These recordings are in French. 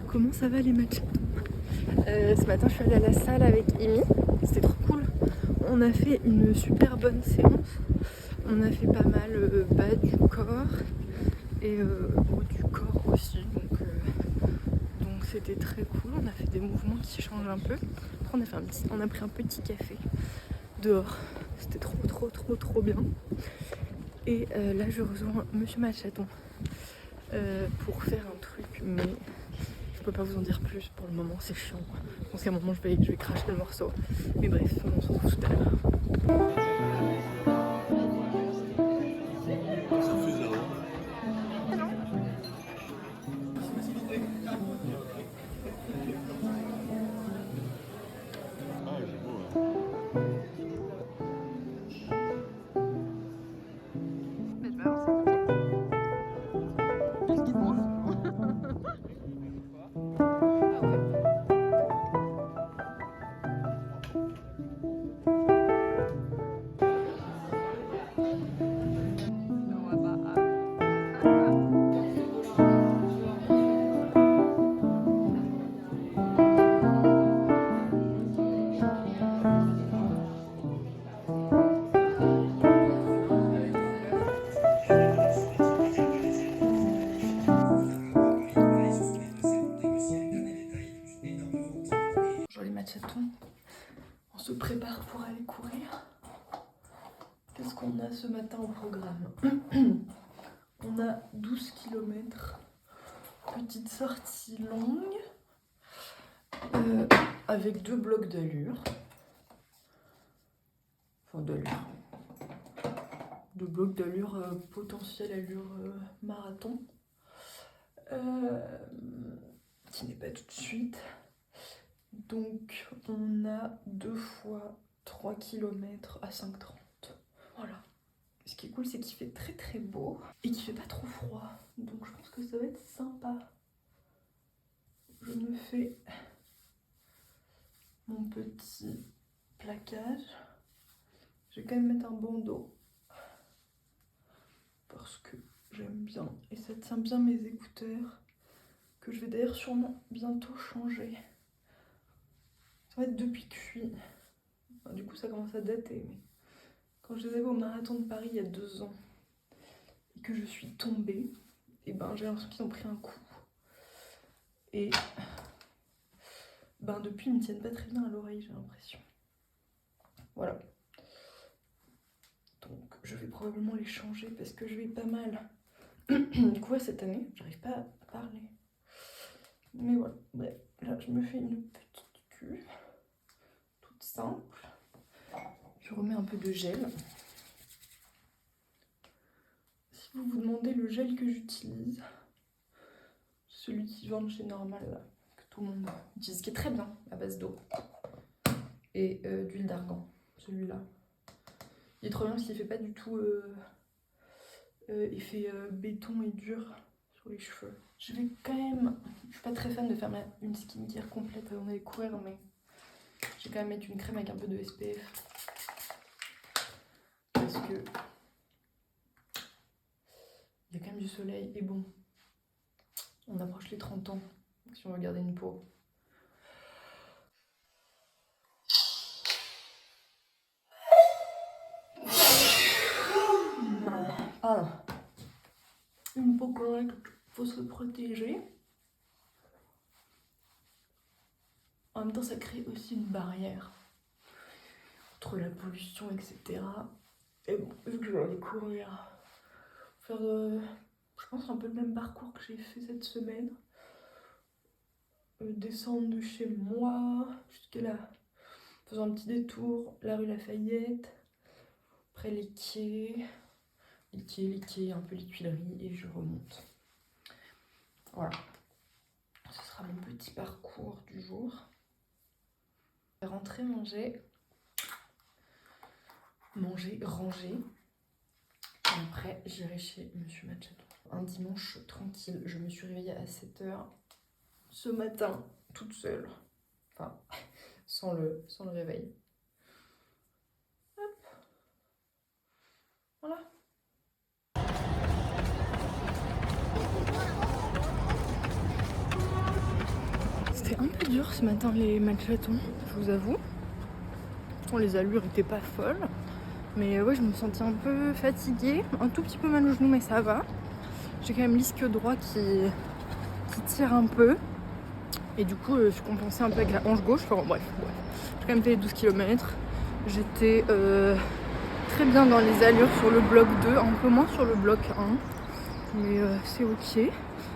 Comment ça va les matchs? Ce matin je suis allée à la salle avec Amy, c'était trop cool. On a fait une super bonne séance. On a fait pas mal bas du corps et haut du corps aussi. Donc c'était très cool. On a fait des mouvements qui changent un peu. Après on a pris un petit café dehors. C'était trop bien. Et là je rejoins Monsieur Machaton pour faire un truc, mais je peux pas vous en dire plus pour le moment, c'est chiant. Je pense qu'à un moment je vais cracher le morceau. Mais bref, on se retrouve tout à l'heure. On se prépare pour aller courir. Qu'est-ce qu'on a ce matin au programme? On a 12 km, petite sortie longue, avec 2 blocs d'allure. Enfin d'allure. 2 blocs d'allure, potentielle allure marathon. Qui n'est pas tout de suite. Donc on a 2 fois 3 km à 5,30. Voilà. Ce qui est cool, c'est qu'il fait très beau et qu'il fait pas trop froid. Donc je pense que ça va être sympa. Je me fais mon petit plaquage. Je vais quand même mettre un bandeau parce que j'aime bien et ça tient bien mes écouteurs, que je vais d'ailleurs sûrement bientôt changer. En fait, depuis que je suis... Enfin, du coup, ça commence à dater, mais quand je les avais au marathon de Paris il y a 2 ans et que je suis tombée, et ben j'ai l'impression qu'ils ont pris un coup. Et ben depuis, ils me tiennent pas très bien à l'oreille, j'ai l'impression. Voilà. Donc je vais probablement les changer parce que je vais pas mal. Du coup, cette année, j'arrive pas à parler. Mais voilà, bref, là je me fais une petite cuve, toute simple. Je remets un peu de gel. Si vous vous demandez le gel que j'utilise, celui qui vend chez Normal, là, que tout le monde utilise, qui est très bien, à base d'eau et d'huile d'argan, celui-là. Il est trop bien parce qu'il fait pas du tout effet béton et dur sur les cheveux. Je vais quand même, je suis pas très fan de faire une skincare complète avant d'aller courir, mais je vais quand même mettre une crème avec un peu de SPF. Parce que il y a quand même du soleil et bon, on approche les 30 ans si on veut garder une peau. Alors, une peau correcte, faut se protéger. En même temps, ça crée aussi une barrière entre la pollution, etc. Et bon, vu que je vais aller courir, faire, je pense, un peu le même parcours que j'ai fait cette semaine. Descendre de chez moi jusqu'à là, faisant un petit détour, la rue Lafayette, après les quais, un peu les Tuileries, et je remonte. Voilà. Ce sera mon petit parcours du jour. Je vais rentrer manger, ranger. Et après, j'irai chez Monsieur Machado. Un dimanche tranquille, je me suis réveillée à 7h ce matin, toute seule. Enfin, sans le réveil. Hop. Voilà. C'était un peu dur ce matin les matchatons, je vous avoue. Bon, les allures étaient pas folles. Mais ouais, je me sentais un peu fatiguée, un tout petit peu mal au genou, mais ça va. J'ai quand même l'ischio droit qui tire un peu. Et du coup, je compensais un peu avec la hanche gauche. Enfin bref. J'ai quand même fait les 12 km. J'étais très bien dans les allures sur le bloc 2, un peu moins sur le bloc 1. Mais c'est ok.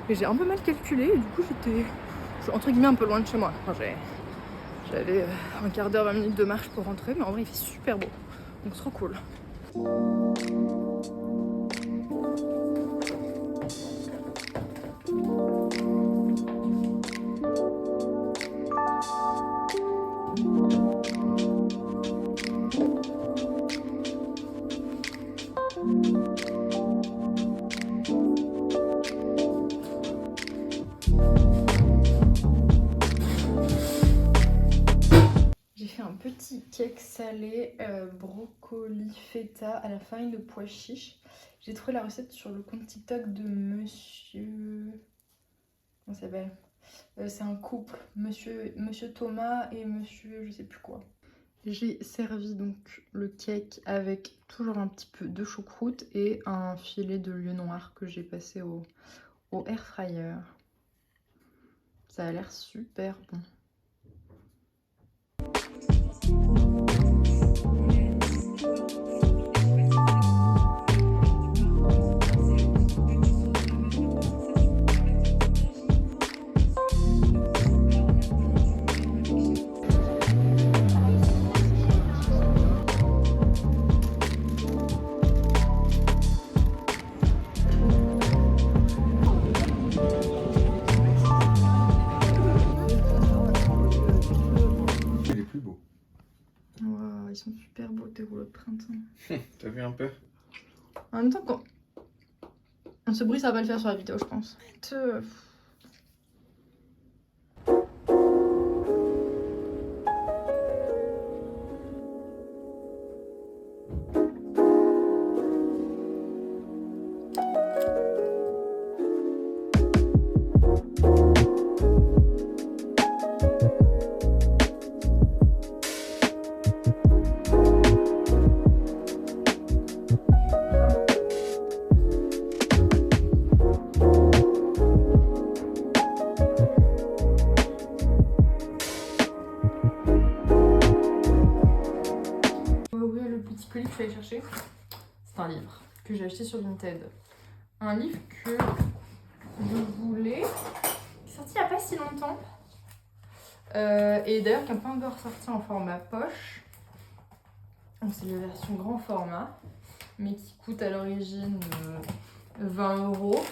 Mais j'ai un peu mal calculé et du coup, j'étais entre guillemets un peu loin de chez moi. Enfin, j'avais un quart d'heure, 20 minutes de marche pour rentrer. Mais en vrai, il fait super beau. Donc c'est trop cool. Petit cake salé, brocoli feta à la farine de pois chiche. J'ai trouvé la recette sur le compte TikTok de monsieur... Comment ça s'appelle ? C'est un couple, monsieur Thomas et monsieur je sais plus quoi. J'ai servi donc le cake avec toujours un petit peu de choucroute et un filet de lieu noir que j'ai passé au air fryer. Ça a l'air super bon. Ils sont super beaux tes rouleaux de printemps. T'as vu un peu? En même temps, quand... ce bruit, ça va pas le faire sur la vidéo, je pense. livre que je suis allée chercher, c'est un livre que j'ai acheté sur Vinted. Un livre que je voulais, qui est sorti il n'y a pas si longtemps. Et d'ailleurs qui n'est pas encore sorti en format poche. Donc c'est la version grand format, mais qui coûte à l'origine 20 €.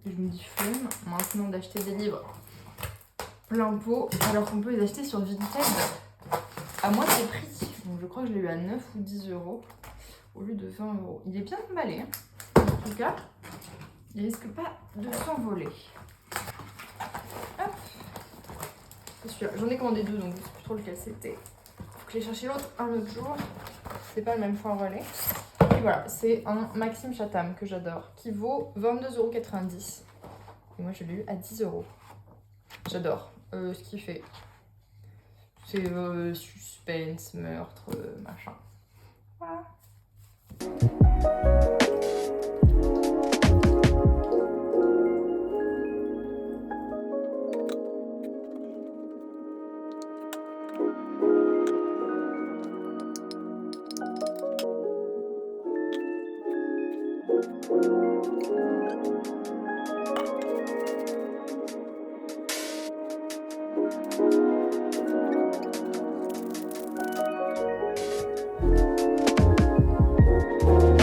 Et je me dis flemme maintenant d'acheter des livres plein pot, alors qu'on peut les acheter sur Vinted à moitié prix. Donc je crois que je l'ai eu à 9 ou 10 € au lieu de 20 €. Il est bien emballé, hein. En tout cas, il risque pas de s'envoler. Hop, c'est celui-là. J'en ai commandé 2, donc je sais plus trop lequel c'était. Faut que je l'ai cherché l'autre un autre jour. C'est pas le même fois relais. Et voilà, c'est un Maxime Chatham que j'adore, qui vaut 22,90 €. Et moi je l'ai eu à 10 €. J'adore ce qu'il fait. C'est suspense, meurtre, machin. Voilà.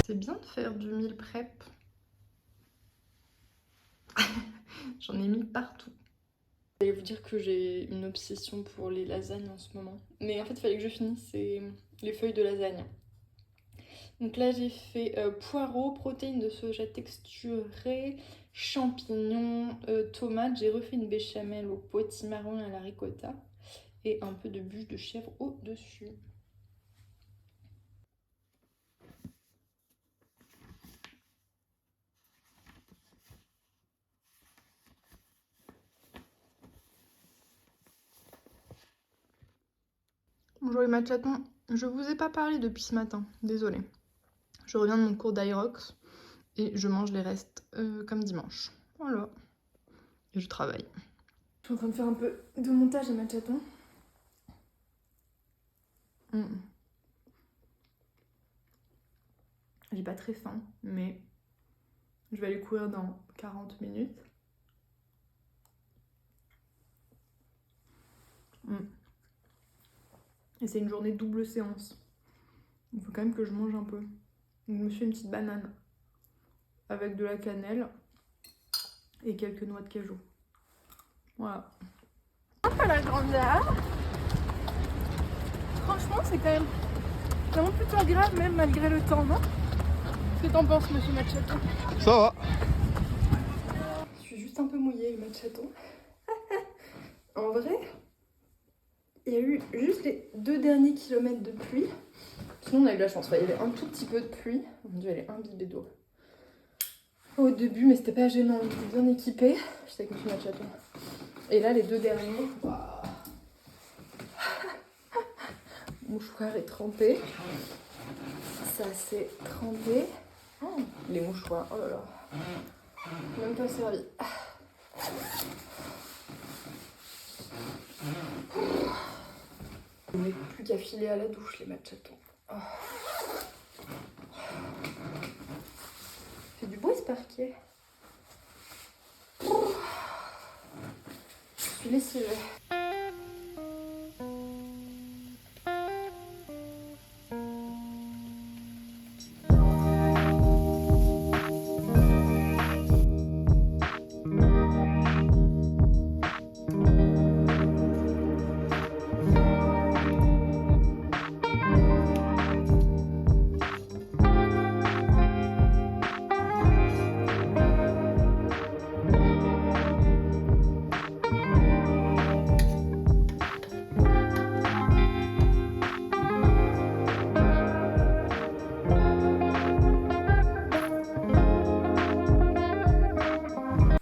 C'est bien de faire du meal prep. J'en ai mis partout. Je vais vous dire que j'ai une obsession pour les lasagnes en ce moment. Mais en fait, il fallait que je finisse les feuilles de lasagne. Donc là, j'ai fait poireaux, protéines de soja texturées, champignons, tomates. J'ai refait une béchamel au potimarron et à la ricotta. Et un peu de bûche de chèvre au-dessus. Bonjour les matchatons, je vous ai pas parlé depuis ce matin, désolée. Je reviens de mon cours d'Aerox et je mange les restes comme dimanche. Voilà. Et je travaille. Je suis en train de faire un peu de montage les matchatons. J'ai pas très faim, mais je vais aller courir dans 40 minutes. Et c'est une journée double séance. Il faut quand même que je mange un peu. Donc je me suis une petite banane avec de la cannelle et quelques noix de cajou. Voilà. Hop à la grandeur. Franchement, c'est quand même vraiment plutôt agréable, même malgré le temps, non? Qu'est-ce que t'en penses, monsieur Machaton? Ça va. Je suis juste un peu mouillée, le Machaton. En vrai, il y a eu juste les 2 derniers kilomètres de pluie. Sinon, on a eu de la chance. Enfin, il y avait un tout petit peu de pluie. Mon Dieu, elle est imbibée d'eau. Au début, mais c'était pas gênant. On était bien équipés. J'étais avec monsieur Machaton. Et là, les 2 derniers. Waouh. Mon mouchoir est trempé. Ça s'est trempé. Oh, les mouchoirs, oh là là. Même pas servi. On n'est plus qu'à filer à la douche, les matchatons. Oh. Fait du bruit ce parquet. Je suis lessivée.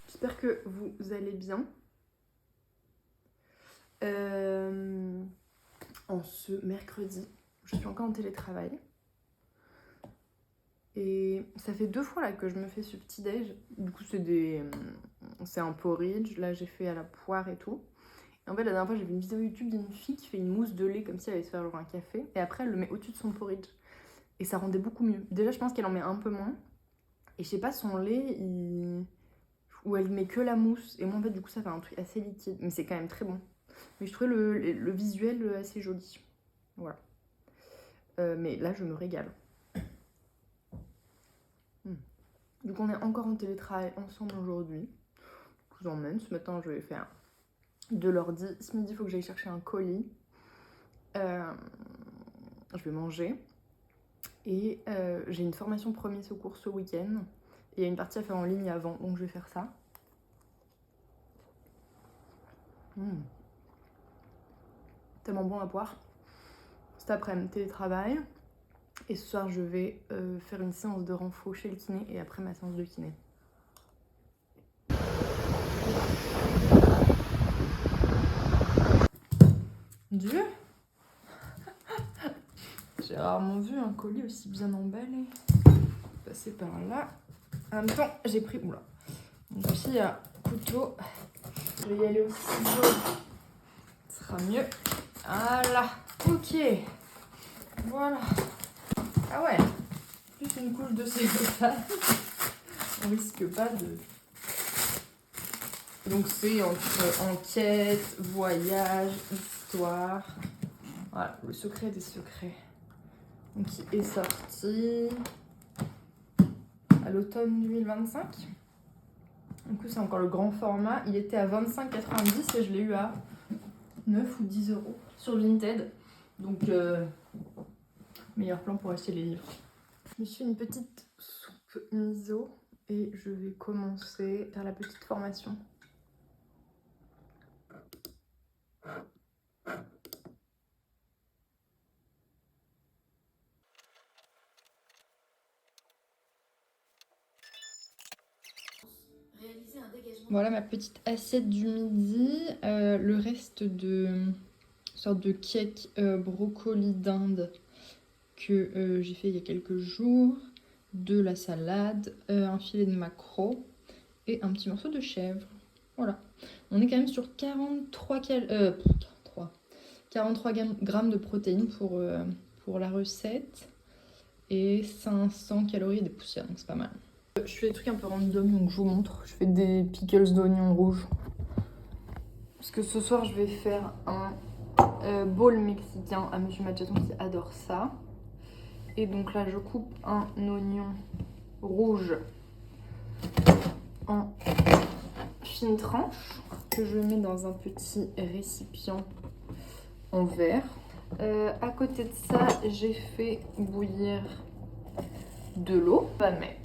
J'espère que vous allez bien. En ce mercredi, je suis encore en télétravail. Et ça fait 2 fois là que je me fais ce petit déj. Du coup, c'est un porridge. Là, j'ai fait à la poire et tout. Et en fait, la dernière fois, j'ai vu une vidéo YouTube d'une fille qui fait une mousse de lait comme si elle allait se faire genre un café. Et après, elle le met au-dessus de son porridge. et ça rendait beaucoup mieux. Déjà je pense qu'elle en met un peu moins. Et je sais pas, son lait, où elle met que la mousse. Et moi en fait du coup ça fait un truc assez liquide. Mais c'est quand même très bon. Mais je trouvais le visuel assez joli. Voilà. Mais là je me régale. Donc on est encore en télétravail ensemble aujourd'hui. Je vous emmène. Ce matin je vais faire de l'ordi. Ce midi il faut que j'aille chercher un colis. Je vais manger. Et j'ai une formation premier secours ce week-end. Et il y a une partie à faire en ligne avant, donc je vais faire ça. Tellement bon à boire. Cet après-midi, télétravail. Et ce soir, je vais faire une séance de renfo chez le kiné et après ma séance de kiné. Dieu! J'ai rarement vu un colis aussi bien emballé. Passer par là. En même temps, j'ai pris... Oula. Donc ici, il y a couteau. Je vais y aller au ciseau. Ce sera mieux. Voilà. Ok. Voilà. Ah ouais. Plus une couche de cellophane. On risque pas de... Donc c'est entre enquête, voyage, histoire. Voilà, le secret des secrets. Donc il est sorti à l'automne 2025. Du coup c'est encore le grand format. Il était à 25,90 et je l'ai eu à 9 ou 10 euros sur Vinted. Donc meilleur plan pour acheter les livres. Je me suis une petite soupe miso et je vais commencer par la petite formation. Voilà ma petite assiette du midi. Le reste de sorte de cake brocoli d'Inde que j'ai fait il y a quelques jours. De la salade, un filet de maquereau et un petit morceau de chèvre. Voilà. On est quand même sur 43 grammes de protéines pour la recette. Et 500 calories et des poussières, donc c'est pas mal. Je fais des trucs un peu random, donc je vous montre. Je fais des pickles d'oignons rouges. Parce que ce soir, je vais faire un bowl mexicain à Monsieur Machaton qui adore ça. Et donc là, je coupe un oignon rouge en fines tranches que je mets dans un petit récipient en verre. À côté de ça, j'ai fait bouillir de l'eau. On va mettre...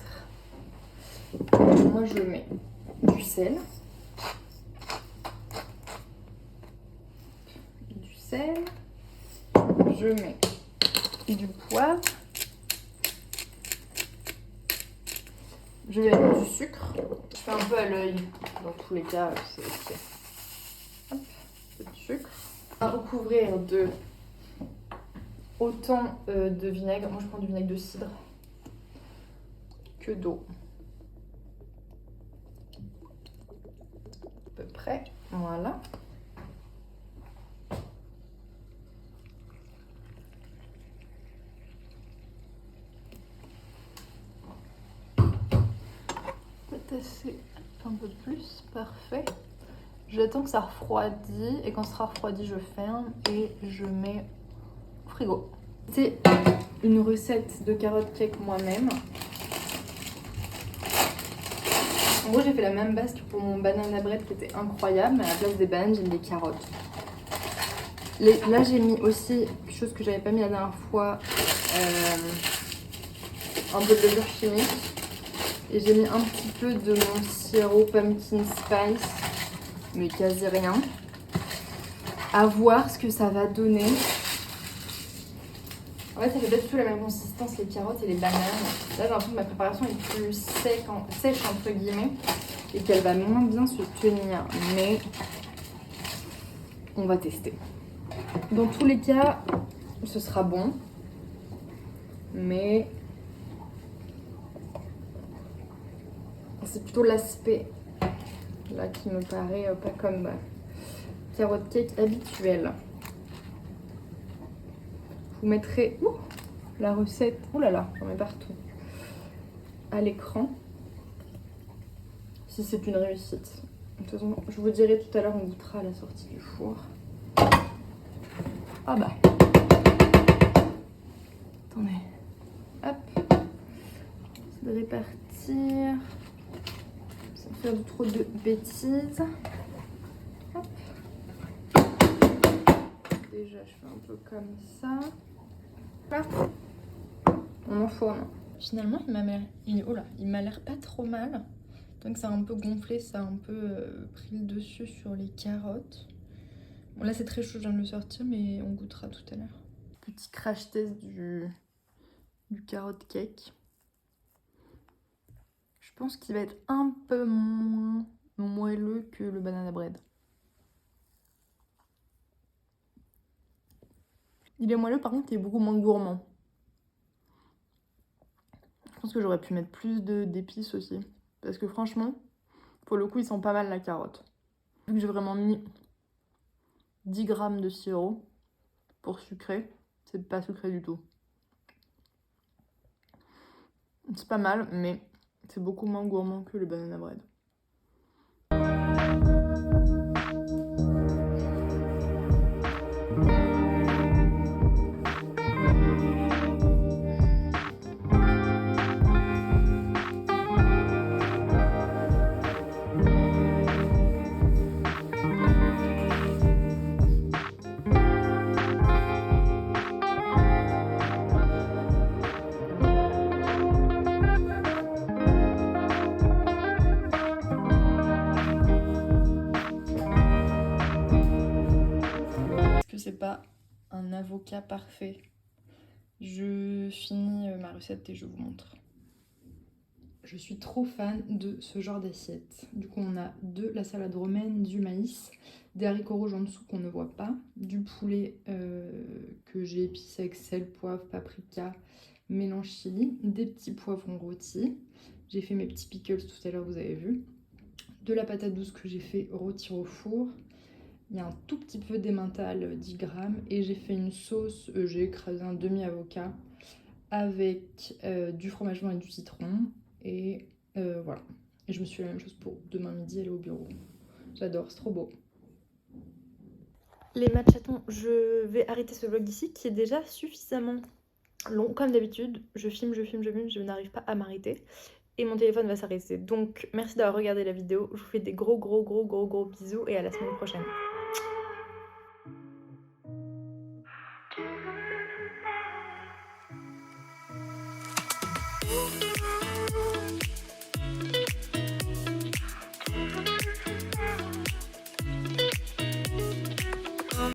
Moi, je mets du sel. Je mets du poivre. Je vais mettre du sucre. Je fais un peu à l'œil. Dans tous les cas, c'est ok. Hop, du sucre. On va recouvrir de autant de vinaigre. Moi, je prends du vinaigre de cidre que d'eau. À peu près. Voilà. Tasser un peu plus, parfait. J'attends que ça refroidit et quand ça sera refroidi, je ferme et je mets au frigo. C'est une recette de carottes cake moi-même. En gros, j'ai fait la même base que pour mon banana bread qui était incroyable, mais à la place des bananes, j'ai mis des carottes. Là, j'ai mis aussi quelque chose que j'avais pas mis la dernière fois, un peu de levure chimique. Et j'ai mis un petit peu de mon sirop pumpkin spice, mais quasi rien. À voir ce que ça va donner. En fait, ça fait pas du tout la même consistance, les carottes et les bananes. Là, j'ai l'impression que ma préparation est plus sèche entre guillemets, et qu'elle va moins bien se tenir. Mais on va tester. Dans tous les cas, ce sera bon. Mais c'est plutôt l'aspect là qui me paraît pas comme carotte cake habituelle. Je vous mettrai la recette. Oh là là, j'en mets partout. À l'écran. Si c'est une réussite. De toute façon, je vous dirai tout à l'heure, on goûtera à la sortie du four. Ah bah. Attendez. Hop. C'est de répartir. Sans faire trop de bêtises. Hop. Déjà, je fais un peu comme ça. Là. On enfourne. Finalement, il m'a l'air pas trop mal. Donc ça a un peu gonflé, ça a un peu pris le dessus sur les carottes. Bon là c'est très chaud, je viens de le sortir, mais on goûtera tout à l'heure. Petit crash test du carotte cake. Je pense qu'il va être un peu moins moelleux que le banana bread. Il est moelleux, par contre il est beaucoup moins gourmand. Je pense que j'aurais pu mettre plus d'épices aussi. Parce que franchement, pour le coup, il sent pas mal la carotte. Vu que j'ai vraiment mis 10 grammes de sirop pour sucrer, c'est pas sucré du tout. C'est pas mal, mais c'est beaucoup moins gourmand que le banana bread. C'est pas un avocat parfait. Je finis ma recette et je vous montre. Je suis trop fan de ce genre d'assiette. Du coup, on a de la salade romaine, du maïs, des haricots rouges en dessous qu'on ne voit pas, du poulet que j'ai épicé avec sel, poivre, paprika, mélange chili, des petits poivrons rôtis. J'ai fait mes petits pickles tout à l'heure, vous avez vu. De la patate douce que j'ai fait rôtir au four. Il y a un tout petit peu d'emmental, 10 grammes. Et j'ai fait une sauce, j'ai écrasé un demi-avocat avec du fromage blanc et du citron. Et voilà. Et je me suis fait la même chose pour demain midi, aller au bureau. J'adore, c'est trop beau. Les matchatons, je vais arrêter ce vlog ici qui est déjà suffisamment long. Comme d'habitude, je filme, je n'arrive pas à m'arrêter. Et mon téléphone va s'arrêter. Donc merci d'avoir regardé la vidéo. Je vous fais des gros bisous et à la semaine prochaine. Thank you.